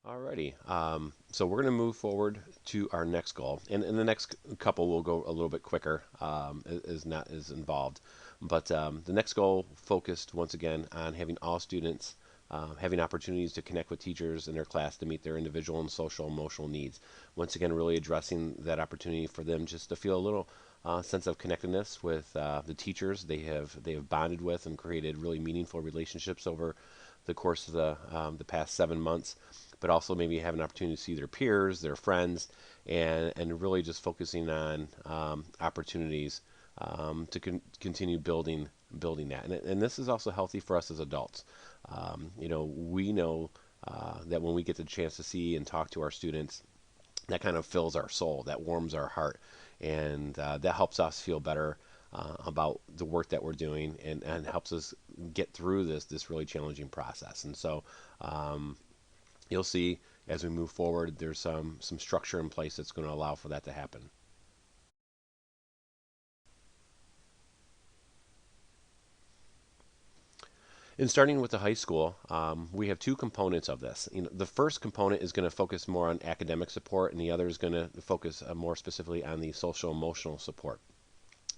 Alrighty. So we're going to move forward to our next goal, and the next couple will go a little bit quicker, is not as involved. But the next goal focused once again on having all students having opportunities to connect with teachers in their class to meet their individual and social emotional needs. Once again, really addressing that opportunity for them just to feel a little sense of connectedness with the teachers they have bonded with and created really meaningful relationships over the course of the past 7 months, but also maybe have an opportunity to see their peers, their friends, and really just focusing on opportunities to continue building that. And this is also healthy for us as adults. We know that when we get the chance to see and talk to our students, that kind of fills our soul, that warms our heart, and that helps us feel better about the work that we're doing, and helps us get through this really challenging process. And so you'll see as we move forward, there's some structure in place that's going to allow for that to happen. And starting with the high school, we have two components of this. The first component is going to focus more on academic support, and the other is going to focus more specifically on the social emotional support.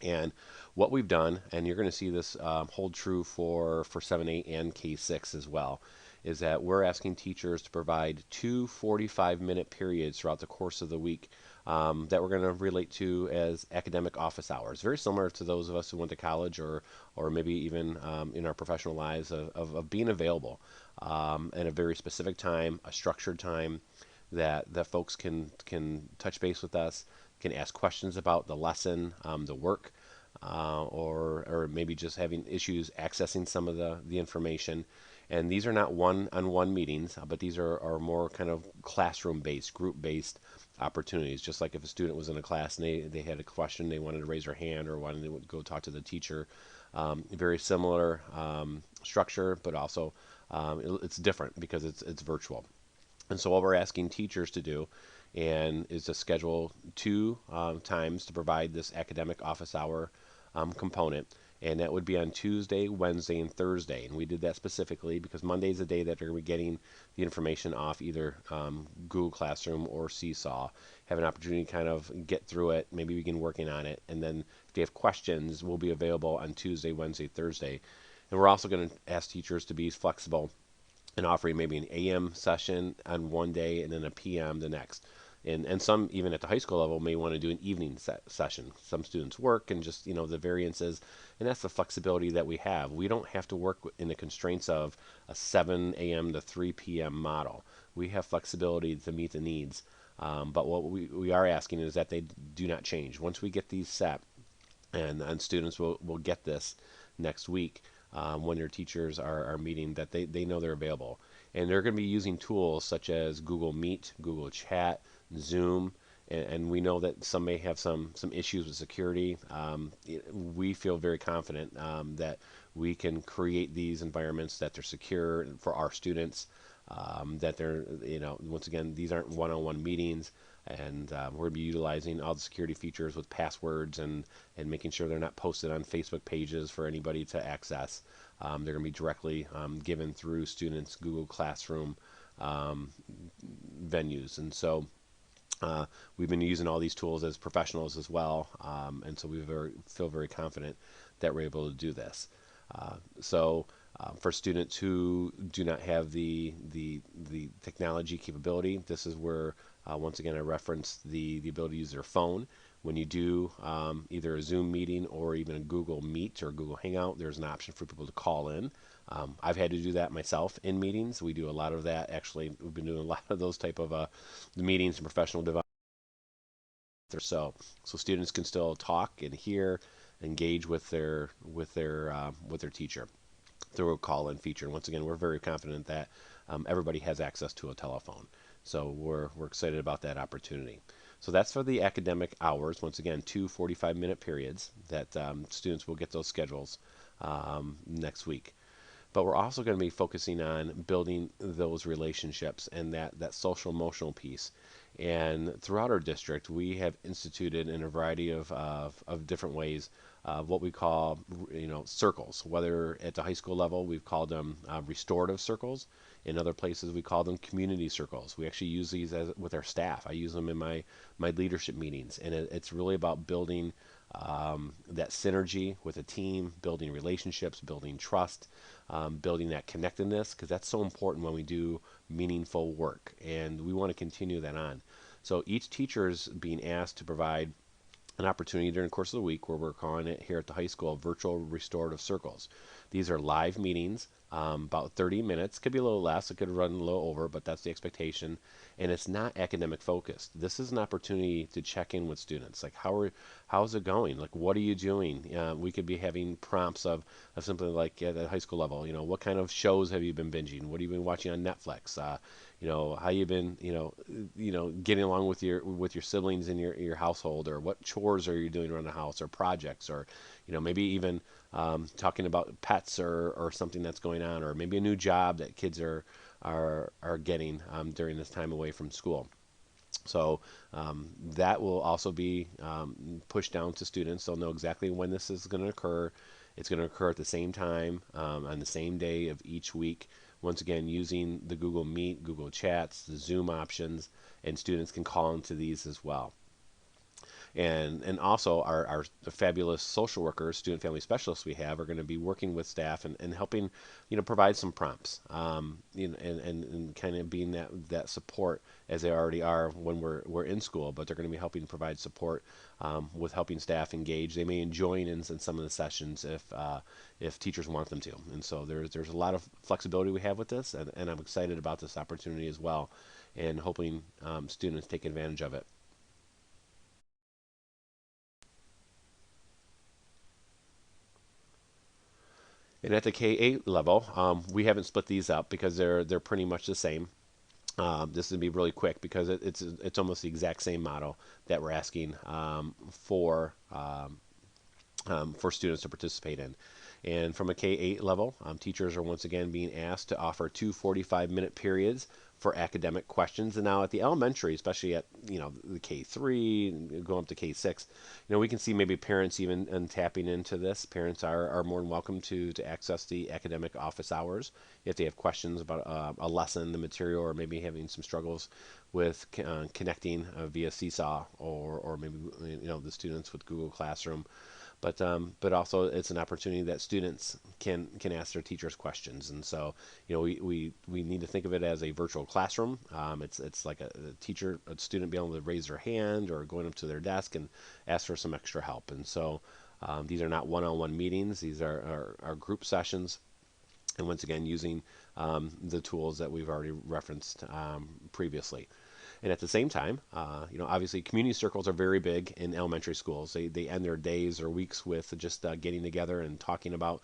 And what we've done, and you're going to see this hold true for 7, 8, and K6 as well, is that we're asking teachers to provide two 45-minute periods throughout the course of the week that we're going to relate to as academic office hours, very similar to those of us who went to college, or maybe even in our professional lives of being available at a very specific time, a structured time that folks can touch base with us, can ask questions about the lesson, the work, or maybe just having issues accessing some of the information. And these are not one-on-one meetings, but these are more kind of classroom-based, group-based opportunities. Just like if a student was in a class and they had a question, they wanted to raise their hand or wanted to go talk to the teacher. Very similar structure, but also it's different because it's virtual. And so what we're asking teachers to do and is to schedule two times to provide this academic office hour component. And that would be on Tuesday, Wednesday, and Thursday. And we did that specifically because Monday is the day that they're going to be getting the information off either Google Classroom or Seesaw. Have an opportunity to kind of get through it, maybe begin working on it. And then if they have questions, we'll be available on Tuesday, Wednesday, Thursday. And we're also going to ask teachers to be flexible and offering maybe an AM session on one day and then a PM the next. And some even at the high school level may want to do an evening session. Some students work and just the variances, and that's the flexibility that we have. We don't have to work in the constraints of a 7 a.m. to 3 p.m. model. We have flexibility to meet the needs. But what we are asking is that they do not change. Once we get these set, and students will get this next week when their teachers are meeting, that they know they're available. And they're going to be using tools such as Google Meet, Google Chat, Zoom, and we know that some may have some issues with security. We feel very confident that we can create these environments that they're secure for our students, that they're, once again, these aren't one-on-one meetings, and we're going to be utilizing all the security features with passwords and making sure they're not posted on Facebook pages for anybody to access. They're going to be directly given through students' Google Classroom um, venues. And so we've been using all these tools as professionals as well, and so feel very confident that we're able to do this. For students who do not have the technology capability, this is where once again I reference the ability to use their phone. When you do either a Zoom meeting or even a Google Meet or Google Hangout, there's an option for people to call in. I've had to do that myself in meetings. We do a lot of that. Actually, we've been doing a lot of those type of meetings and professional development. So students can still talk and hear, engage with their teacher through a call-in feature. And once again, we're very confident that everybody has access to a telephone. So we're excited about that opportunity. So that's for the academic hours. Once again, two 45-minute periods that students will get those schedules next week. But we're also going to be focusing on building those relationships and that social emotional piece. And throughout our district, we have instituted in a variety of different ways what we call, circles. Whether at the high school level, we've called them restorative circles. In other places, we call them community circles. We actually use these with our staff. I use them in my leadership meetings, and it's really about building that synergy with a team, building relationships, building trust, building that connectedness, because that's so important when we do meaningful work, and we want to continue that on. So each teacher is being asked to provide an opportunity during the course of the week, where we're calling it here at the high school virtual restorative circles. These are live meetings, about 30 minutes. Could be a little less, it could run a little over, but that's the expectation. And it's not academic focused. This is an opportunity to check in with students. Like, how's it going? Like, what are you doing? We could be having prompts of something like at the high school level. What kind of shows have you been binging? What have you been watching on Netflix? How you been, getting along with your siblings in your household, or what chores are you doing around the house, or projects, or maybe even talking about pets, or something that's going on, or maybe a new job that kids are getting during this time away from school. So that will also be pushed down to students. They'll know exactly when this is going to occur. It's going to occur at the same time, on the same day of each week. Once again, using the Google Meet, Google Chats, the Zoom options, and students can call into these as well. And also our fabulous social workers, student family specialists we have, are going to be working with staff and helping, provide some prompts, and kind of being that support, as they already are when we're in school, but they're going to be helping provide support, with helping staff engage. They may join in some of the sessions if teachers want them to. And so there's a lot of flexibility we have with this, and I'm excited about this opportunity as well, and hoping students take advantage of it. And at the K-8 level, we haven't split these up because they're pretty much the same. This is gonna be really quick because it's almost the exact same model that we're asking for students to participate in. And from a K-8 level, teachers are once again being asked to offer two 45-minute periods for academic questions. And now at the elementary, especially at the K3 and going up to K6, we can see maybe parents even tapping into this. Parents are more than welcome to access the academic office hours if they have questions about a lesson, the material, or maybe having some struggles with connecting via Seesaw, or maybe the students with Google Classroom. But also it's an opportunity that students can ask their teachers questions. And so we need to think of it as a virtual classroom. It's like a student being able to raise their hand or going up to their desk and ask for some extra help. And so these are not one-on-one meetings. These are group sessions, and once again using the tools that we've already referenced previously. And at the same time, obviously community circles are very big in elementary schools. They end their days or weeks with just getting together and talking about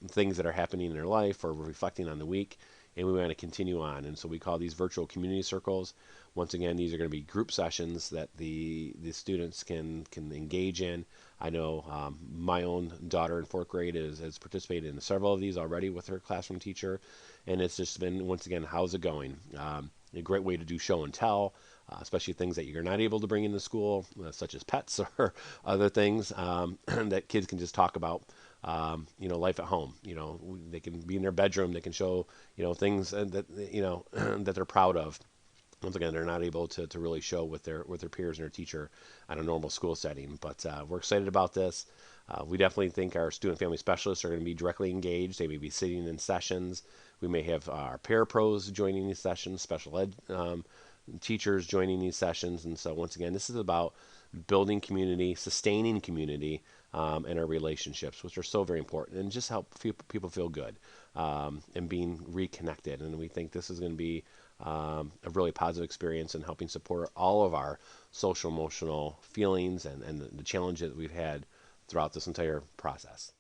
things that are happening in their life, or reflecting on the week. And we want to continue on. And so we call these virtual community circles. Once again, these are going to be group sessions that the students can engage in. I know my own daughter in fourth grade has participated in several of these already with her classroom teacher. And it's just been, once again, how's it going? A great way to do show and tell, especially things that you're not able to bring into school, such as pets or other things that kids can just talk about. Life at home. They can be in their bedroom. They can show things that that they're proud of. Once again, they're not able to really show with their peers and their teacher on a normal school setting. But we're excited about this. We definitely think our student family specialists are going to be directly engaged. They may be sitting in sessions. We may have our parapros joining these sessions, special ed teachers joining these sessions. And so once again, this is about building community, sustaining community, and our relationships, which are so very important, and just help people feel good, and being reconnected. And we think this is going to be a really positive experience in helping support all of our social emotional feelings and the challenges that we've had throughout this entire process.